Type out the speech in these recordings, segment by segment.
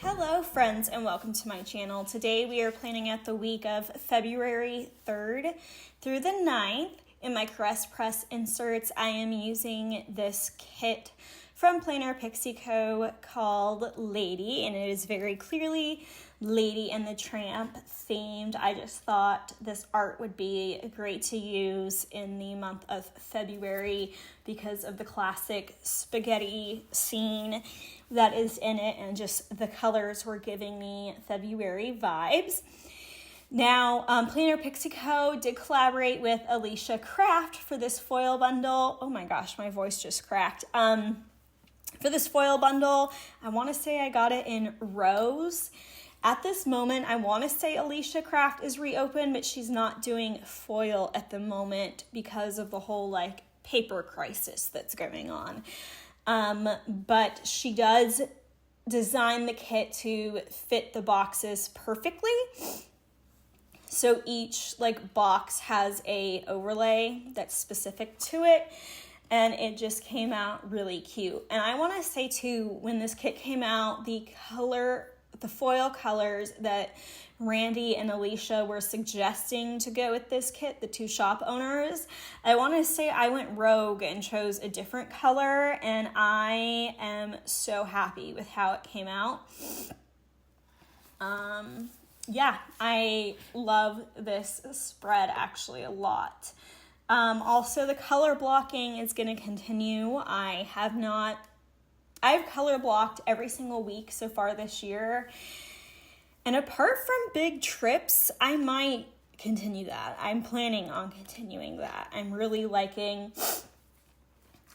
Hello friends and welcome to my channel. Today we are planning out the week of February 3rd through the 9th. In my Caress Press inserts, I am using this kit from PlannerPixieCo called Lady, and it is very clearly Lady and the Tramp themed. I just thought this art would be great to use in the month of February because of the classic spaghetti scene that is in it, and just the colors were giving me February vibes. Now, PlannerPixieCo did collaborate with Alicia Craft for this foil bundle. Oh my gosh, my voice just cracked. For this foil bundle, I want to say I got it in Rose. At this moment, I want to say Alicia Craft is reopened, but she's not doing foil at the moment because of the whole paper crisis that's going on. But she does design the kit to fit the boxes perfectly. So each box has a overlay that's specific to it, and it just came out really cute. And I want to say too, when this kit came out, the foil colors that Randy and Alicia were suggesting to go with this kit, the two shop owners, I want to say I went rogue and chose a different color, and I am so happy with how it came out. Yeah, I love this spread actually a lot. Also, the color blocking is going to continue. I've color blocked every single week so far this year. And apart from big trips, I might continue that. I'm planning on continuing that. I'm really liking,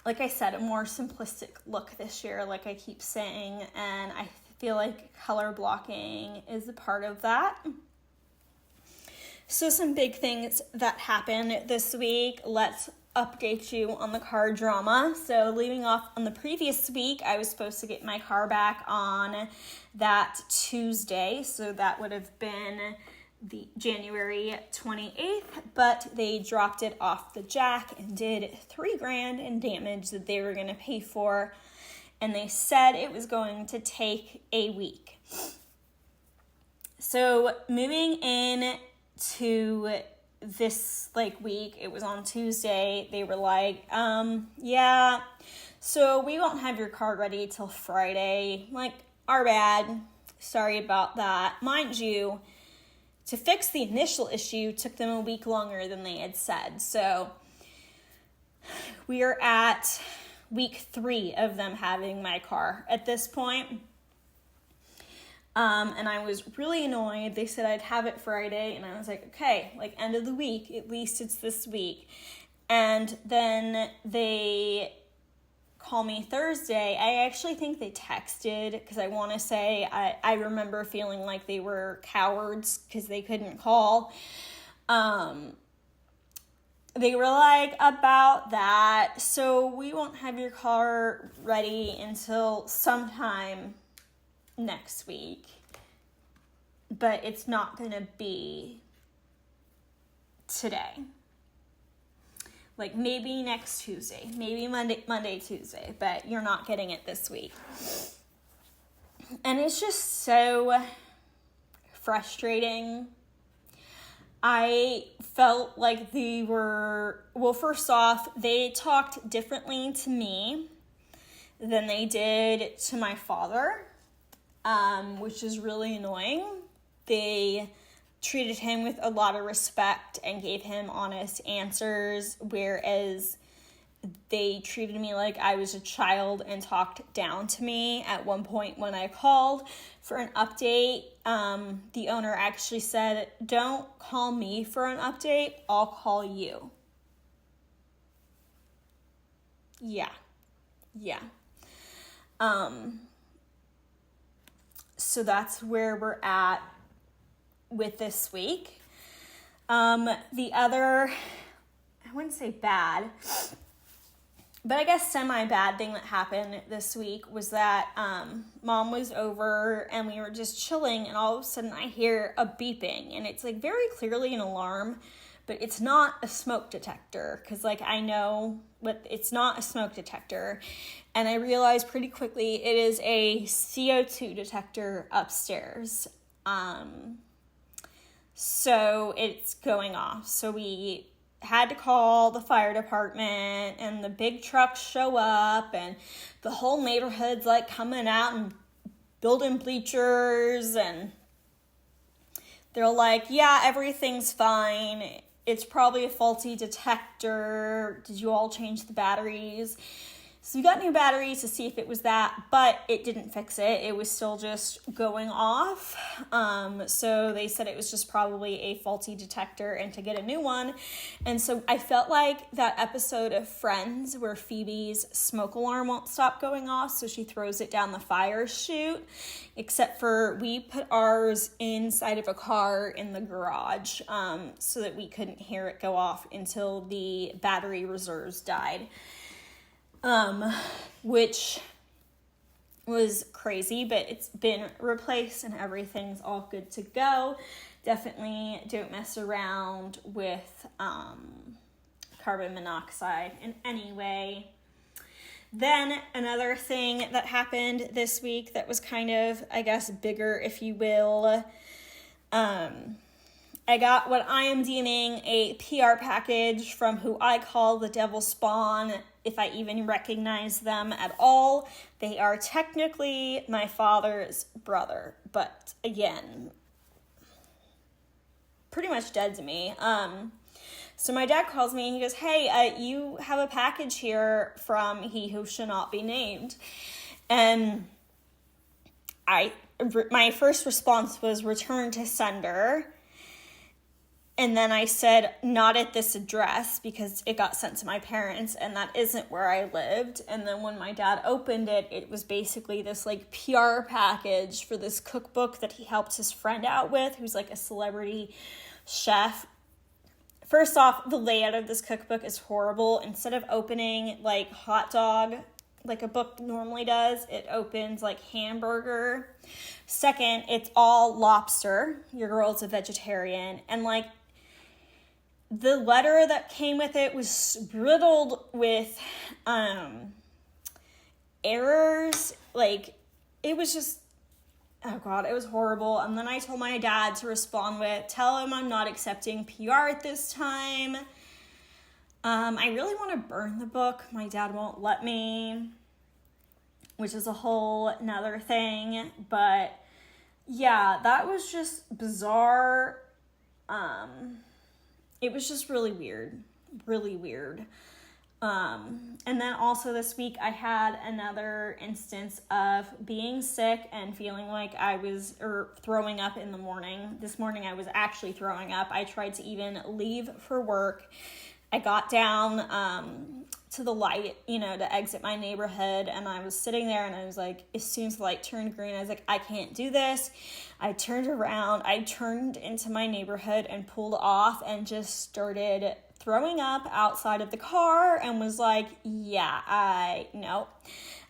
like I said, a more simplistic look this year, like I keep saying. And I feel like color blocking is a part of that. So some big things that happened this week. Let's update you on the car drama. So leaving off on the previous week, I was supposed to get my car back on that Tuesday. So that would have been the January 28th, but they dropped it off the jack and did $3,000 in damage that they were going to pay for. And they said it was going to take a week. So moving in to this week, it was on Tuesday, they were like, yeah, so we won't have your car ready till Friday. Our bad. Sorry about that. Mind you, to fix the initial issue took them a week longer than they had said. So we are at week 3 of them having my car at this point. And I was really annoyed. They said I'd have it Friday, and I was like, okay, end of the week, at least it's this week. And then they call me Thursday. I actually think they texted, because I want to say I remember feeling like they were cowards because they couldn't call. They were like, about that, so we won't have your car ready until sometime next week, but it's not going to be today. Maybe next Tuesday, maybe Monday, Tuesday, but you're not getting it this week. And it's just so frustrating. I felt like first off, they talked differently to me than they did to my father, which is really annoying. They treated him with a lot of respect and gave him honest answers, whereas they treated me like I was a child and talked down to me. At one point when I called for an update, the owner actually said, don't call me for an update, I'll call you. Yeah. So that's where we're at with this week. The other, I wouldn't say bad, but I guess semi-bad thing that happened this week was that Mom was over and we were just chilling, and all of a sudden I hear a beeping, and it's very clearly an alarm, but it's not a smoke detector, because like I know what it's not a smoke detector, and I realized pretty quickly it is a CO2 detector upstairs. So it's going off. So we had to call the fire department, and the big trucks show up, and the whole neighborhood's like coming out and building bleachers, and they're like, yeah, everything's fine. It's probably a faulty detector. Did you all change the batteries? So we got new batteries to see if it was that, but it didn't fix it. It was still just going off. So they said it was just probably a faulty detector and to get a new one. And so I felt like that episode of Friends where Phoebe's smoke alarm won't stop going off, so she throws it down the fire chute, except for we put ours inside of a car in the garage, so that we couldn't hear it go off until the battery reserves died. Which was crazy, but it's been replaced and everything's all good to go. Definitely don't mess around with carbon monoxide in any way. Then another thing that happened this week that was kind of, I guess, bigger, if you will, I got what I am deeming a PR package from who I call the Devil Spawn, if I even recognize them at all. They are technically my father's brother, but again, pretty much dead to me. So my dad calls me and he goes, hey, you have a package here from he who shall not be named. And my first response was return to sender. And then I said, not at this address, because it got sent to my parents and that isn't where I lived. And then when my dad opened it, it was basically this like PR package for this cookbook that he helped his friend out with, who's like a celebrity chef. First off, the layout of this cookbook is horrible. Instead of opening like hot dog, like a book normally does, it opens like hamburger. Second, it's all lobster. Your girl's a vegetarian. And like, the letter that came with it was riddled with errors. Like, it was just, oh God, it was horrible. And then I told my dad to respond with, tell him I'm not accepting PR at this time. I really want to burn the book. My dad won't let me, which is a whole nother thing. But yeah, that was just bizarre. It was just really weird. And then also this week I had another instance of being sick and feeling like I was throwing up in the morning. This morning I was actually throwing up. I tried to even leave for work. I got down to the light, to exit my neighborhood, and I was sitting there and I was like, as soon as the light turned green, I was like, I can't do this. I turned around, I turned into my neighborhood and pulled off and just started throwing up outside of the car and was like, yeah, I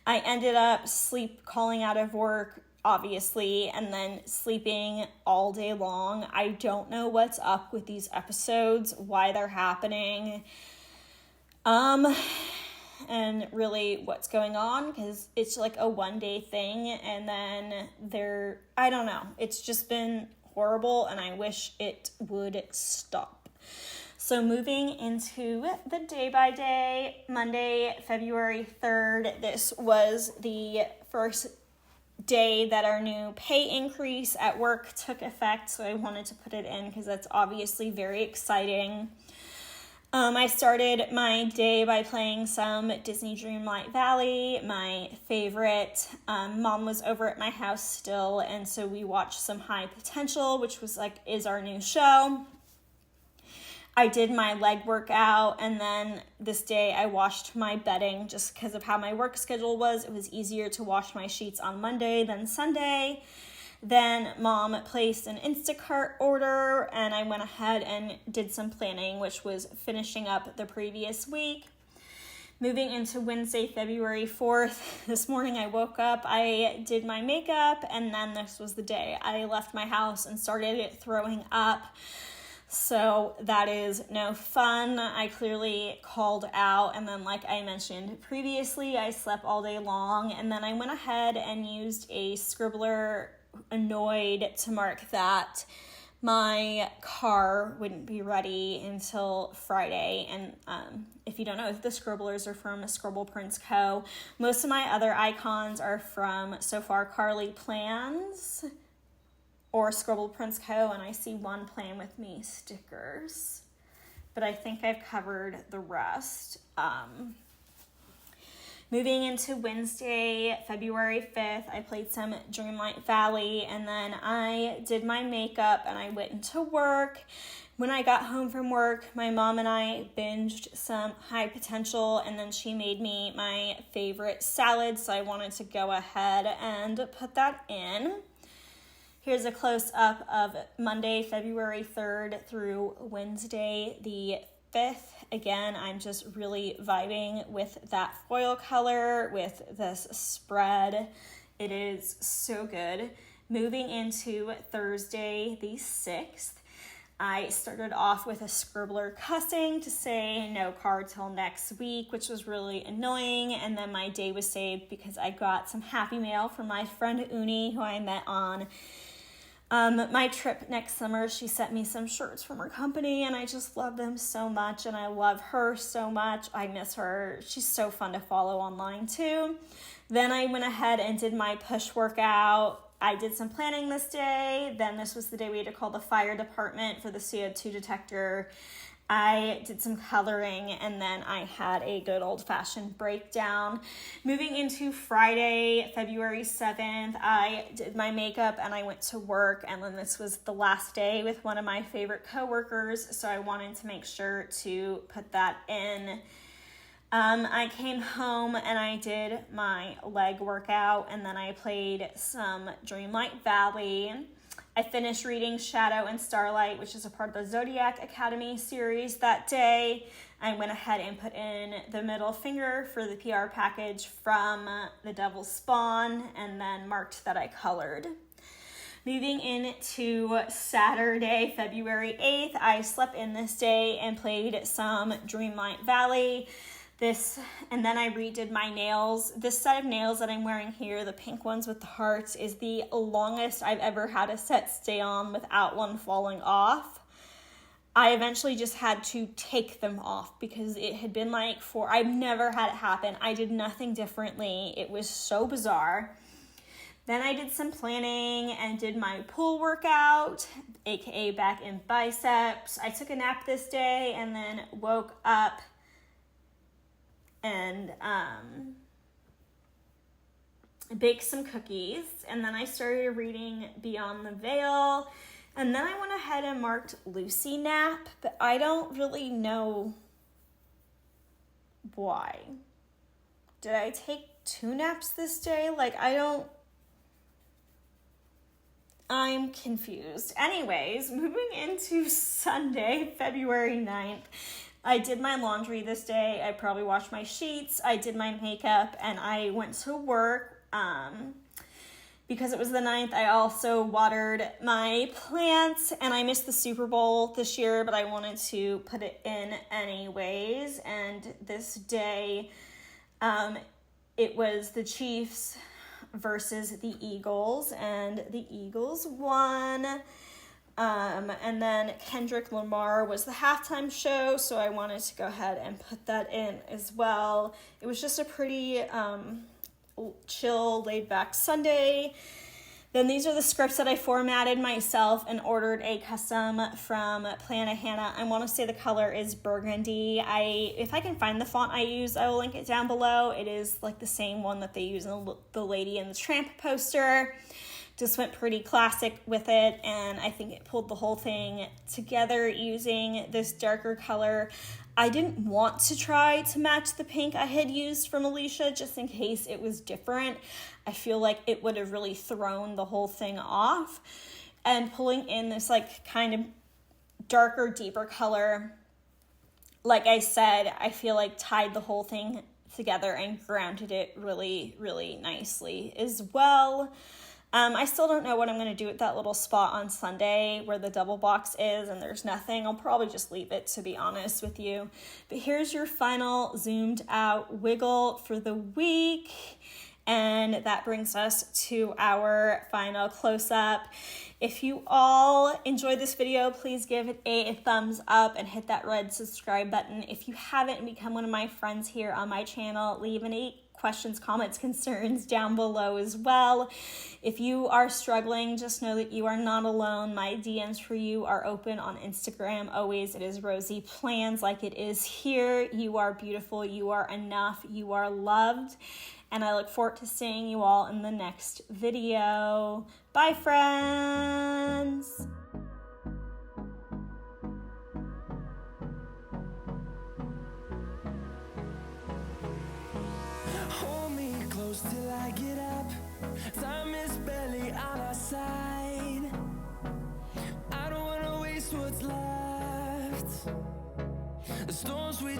ended up calling out of work, obviously, and then sleeping all day long. I don't know what's up with these episodes, why they're happening, and really what's going on, because it's like a one-day thing, and then I don't know, it's just been horrible, and I wish it would stop. So moving into the day-by-day, Monday, February 3rd, this was the first day that our new pay increase at work took effect, so I wanted to put it in because that's obviously very exciting. I started my day by playing some Disney Dreamlight Valley, my favorite. Mom was over at my house still, and so we watched some High Potential, which is our new show. I did my leg workout, and then this day I washed my bedding just because of how my work schedule was. It was easier to wash my sheets on Monday than Sunday. Then Mom placed an Instacart order, and I went ahead and did some planning, which was finishing up the previous week. Moving into Wednesday, February 4th, this morning I woke up, I did my makeup, and then this was the day I left my house and started throwing up. So that is no fun. I clearly called out, and then like I mentioned previously, I slept all day long, and then I went ahead and used a scribbler annoyed to mark that my car wouldn't be ready until Friday. And if you don't know, the scribblers are from scribbleprintsco. Most of my other icons are from so far RoseyPlans or scribbleprintsco, and I see one Plan With Me stickers, but I think I've covered the rest. Moving into Wednesday, February 5th, I played some Dreamlight Valley, and then I did my makeup and I went into work. When I got home from work, my mom and I binged some High Potential, and then she made me my favorite salad, so I wanted to go ahead and put that in. Here's a close-up of Monday, February 3rd through Wednesday, the 5th. Again, I'm just really vibing with that foil color, with this spread. It is so good. Moving into Thursday, the 6th, I started off with a scribbler cussing to say no car till next week, which was really annoying. And then my day was saved because I got some happy mail from my friend Uni, who I met on my trip next summer. She sent me some shirts from her company, and I just love them so much, and I love her so much. I miss her. She's so fun to follow online too. Then I went ahead and did my push workout. I did some planning this day. Then this was the day we had to call the fire department for the CO2 detector. I did some coloring, and then I had a good old-fashioned breakdown. Moving into Friday, February 7th, I did my makeup and I went to work, and then this was the last day with one of my favorite coworkers, so I wanted to make sure to put that in. I came home and I did my leg workout, and then I played some Dreamlight Valley. I finished reading Shadow and Starlight, which is a part of the Zodiac Academy series that day. I went ahead and put in the middle finger for the PR package from The Devil's Spawn, and then marked that I colored. Moving into Saturday, February 8th, I slept in this day and played some Dreamlight Valley. And then I redid my nails. This set of nails that I'm wearing here, the pink ones with the hearts, is the longest I've ever had a set stay on without one falling off. I eventually just had to take them off because it had been like I've never had it happen. I did nothing differently. It was so bizarre. Then I did some planning and did my pool workout, aka back and biceps. I took a nap this day and then woke up and baked some cookies, and then I started reading Beyond the Veil, and then I went ahead and marked Lucy nap, but I don't really know why. Did I take 2 naps this day? I'm confused. Anyways, moving into Sunday, February 9th, I did my laundry this day. I probably washed my sheets. I did my makeup, and I went to work. Because it was the 9th, I also watered my plants, and I missed the Super Bowl this year, but I wanted to put it in anyways. And this day, it was the Chiefs versus the Eagles, and the Eagles won. And then Kendrick Lamar was the halftime show, so I wanted to go ahead and put that in as well. It was just a pretty chill, laid-back Sunday. Then these are the scripts that I formatted myself and ordered a custom from Plana Hannah. I want to say the color is burgundy. If I can find the font I use, I will link it down below. It is like the same one that they use in the Lady and the Tramp poster. Just went pretty classic with it, and I think it pulled the whole thing together using this darker color. I didn't want to try to match the pink I had used from Alicia just in case it was different. I feel like it would have really thrown the whole thing off. And pulling in this kind of darker, deeper color, like I said, I feel like tied the whole thing together and grounded it really, really nicely as well. I still don't know what I'm going to do with that little spot on Sunday where the double box is and there's nothing. I'll probably just leave it, to be honest with you. But here's your final zoomed out wiggle for the week. And that brings us to our final close-up. If you all enjoyed this video, please give it a thumbs up and hit that red subscribe button. If you haven't become one of my friends here on my channel, leave any questions, comments, concerns down below as well. If you are struggling, just know that you are not alone. My DMs for you are open on Instagram. Always, it is RoseyPlans like it is here. You are beautiful. You are enough. You are loved. And I look forward to seeing you all in the next video. Bye, friends. Hold me close till I get up. Time is barely on our side. I don't wanna waste what's left. The storms we